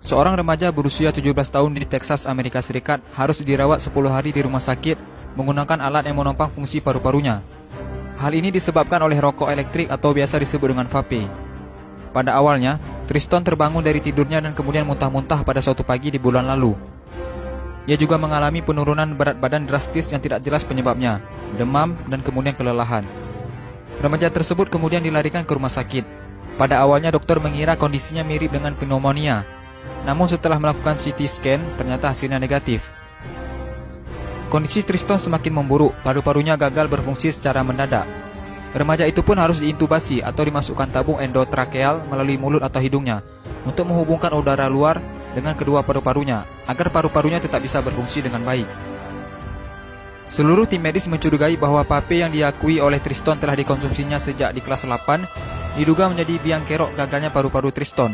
Seorang remaja berusia 17 tahun di Texas, Amerika Serikat harus dirawat 10 hari di rumah sakit menggunakan alat yang menopang fungsi paru-parunya. Hal ini disebabkan oleh rokok elektrik atau biasa disebut dengan vape. Pada awalnya, Triston terbangun dari tidurnya dan kemudian muntah-muntah pada suatu pagi di bulan lalu. Ia juga mengalami penurunan berat badan drastis yang tidak jelas penyebabnya, demam, dan kemudian kelelahan. Remaja tersebut kemudian dilarikan ke rumah sakit. Pada awalnya dokter mengira kondisinya mirip dengan pneumonia. Namun setelah melakukan CT scan, ternyata hasilnya negatif. Kondisi Triston semakin memburuk, paru-parunya gagal berfungsi secara mendadak. Remaja itu pun harus diintubasi atau dimasukkan tabung endotrakeal melalui mulut atau hidungnya untuk menghubungkan udara luar dengan kedua paru-parunya agar paru-parunya tetap bisa berfungsi dengan baik. Seluruh tim medis mencurigai bahwa vape yang diakui oleh Triston telah dikonsumsinya sejak di kelas 8 diduga menjadi biang kerok gagalnya paru-paru Triston.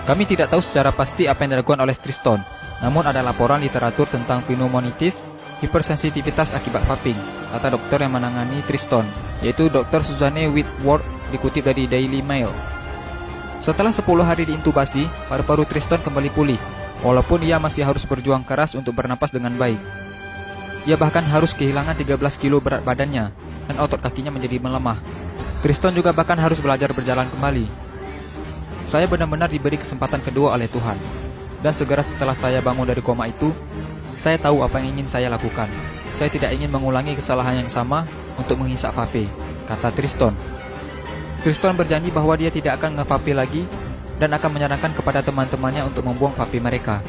Kami tidak tahu secara pasti apa yang dilakukan oleh Triston, namun ada laporan literatur tentang pneumonitis, hipersensitivitas akibat vaping, kata dokter yang menangani Triston, yaitu Dr. Suzanne Whitworth, dikutip dari Daily Mail. Setelah 10 hari diintubasi, paru-paru Triston kembali pulih, walaupun ia masih harus berjuang keras untuk bernapas dengan baik. Ia bahkan harus kehilangan 13 kilo berat badannya, dan otot kakinya menjadi melemah. Triston juga bahkan harus belajar berjalan kembali. Saya benar-benar diberi kesempatan kedua oleh Tuhan. Dan segera setelah saya bangun dari koma itu, saya tahu apa yang ingin saya lakukan. Saya tidak ingin mengulangi kesalahan yang sama untuk menghisap vape, kata Triston. Triston berjanji bahwa dia tidak akan nge-vape lagi dan akan menyarankan kepada teman-temannya untuk membuang vape mereka.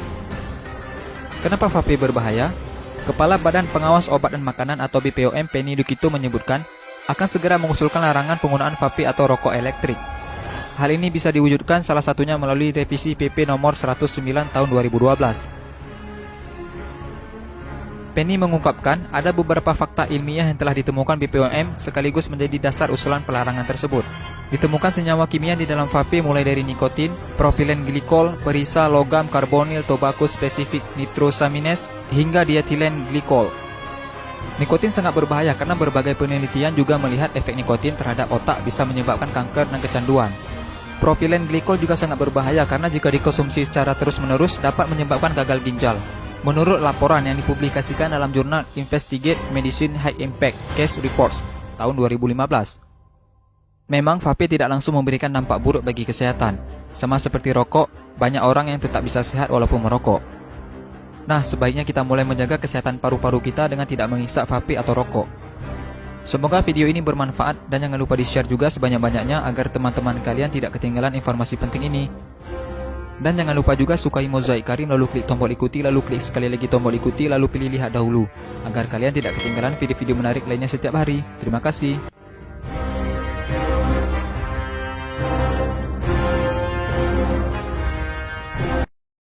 Kenapa vape berbahaya? Kepala Badan Pengawas Obat dan Makanan atau BPOM Penny Dukito menyebutkan akan segera mengusulkan larangan penggunaan vape atau rokok elektrik. Hal ini bisa diwujudkan salah satunya melalui revisi PP nomor 109 tahun 2012. Penny mengungkapkan ada beberapa fakta ilmiah yang telah ditemukan BPOM sekaligus menjadi dasar usulan pelarangan tersebut. Ditemukan senyawa kimia di dalam vape mulai dari nikotin, propilen glikol, perisa, logam, karbonil, tobacco spesifik nitrosamines, hingga dietilen glikol. Nikotin sangat berbahaya karena berbagai penelitian juga melihat efek nikotin terhadap otak bisa menyebabkan kanker dan kecanduan. Propilen glikol juga sangat berbahaya karena jika dikonsumsi secara terus-menerus dapat menyebabkan gagal ginjal. Menurut laporan yang dipublikasikan dalam jurnal Investigate Medicine High Impact Case Reports tahun 2015. Memang vape tidak langsung memberikan dampak buruk bagi kesehatan. Sama seperti rokok, banyak orang yang tetap bisa sehat walaupun merokok. Nah, sebaiknya kita mulai menjaga kesehatan paru-paru kita dengan tidak menghisap vape atau rokok. Semoga video ini bermanfaat dan jangan lupa di-share juga sebanyak-banyaknya agar teman-teman kalian tidak ketinggalan informasi penting ini. Dan jangan lupa juga sukai Mozaik Karim lalu klik tombol ikuti lalu klik sekali lagi tombol ikuti lalu pilih lihat dahulu agar kalian tidak ketinggalan video-video menarik lainnya setiap hari. Terima kasih.